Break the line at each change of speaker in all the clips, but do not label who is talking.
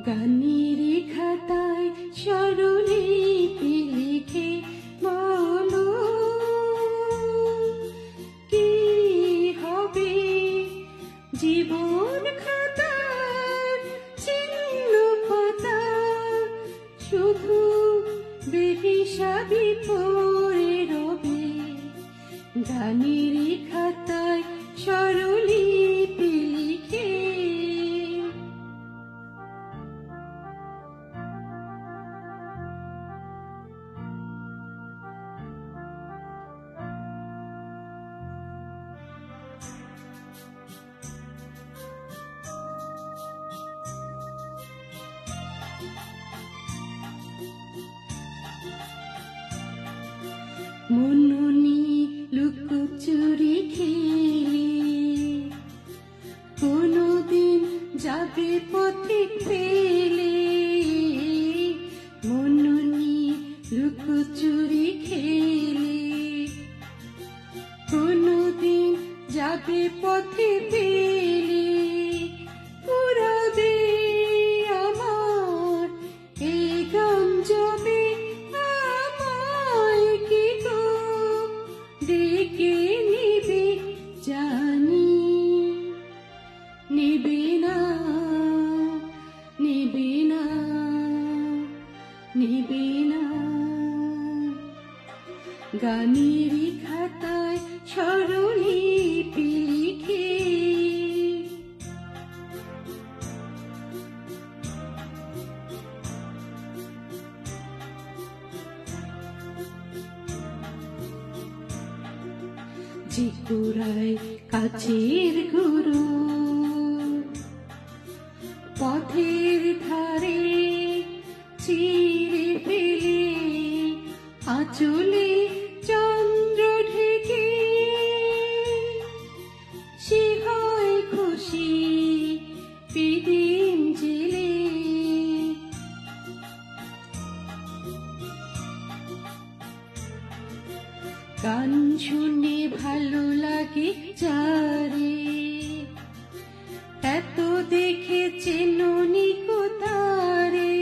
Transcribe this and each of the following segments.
গানের খাতায় স্বরলিপি লিখে বলো কি হবে জীবন খাতার চিহ্ন পাতা শুধু বেহিসাবি পড়ে রবে। গানের খাতায় স্বরলিপি লিখে মননি লুকোচুরি খেলে কোনদিন যাবে পথে ফেলে। মননি লুকোচুরি খেলে কোনদিন যাবে পথে ফেলে। পুরাবে আমার এই গান যাবে ডেকে নিবে জানি, নিবে না নিবে না নিবে না। গানের খাতায় স্বরলিপি লিখে যে কুড়ায় কাছের গুরু পথের ধারে চিরে ফেলে আঁচলে চন্দ্র ঢেকে সে হয় খুশি পিদিম জেলে। গান শুনে ভালো লাগে যারে এত দেখে চেননি কোথারে।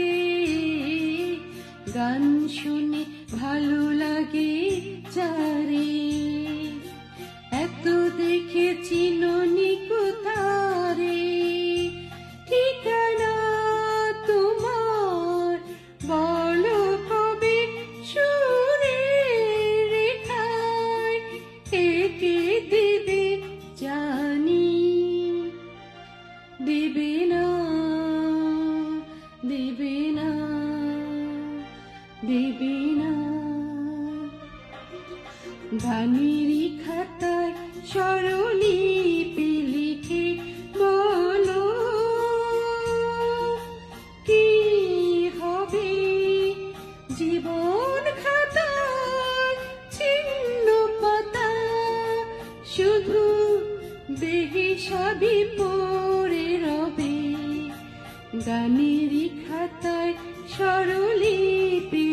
গান শুনে ভালো লাগে যারে এত দেখে চেননি কোথারে। ঠিকানা তোমার বলো কবে সুরের রেখায় একে দেবে জানি, দেবে না দেবে না দেবে না। গানের খাতায় স্বরলিপি লিখে বলো কি হবে জীবন খাতার চিহ্ন পাতা শুধু বেহিসাবি পড়ে রবে। গানের খাতায় স্বরলিপি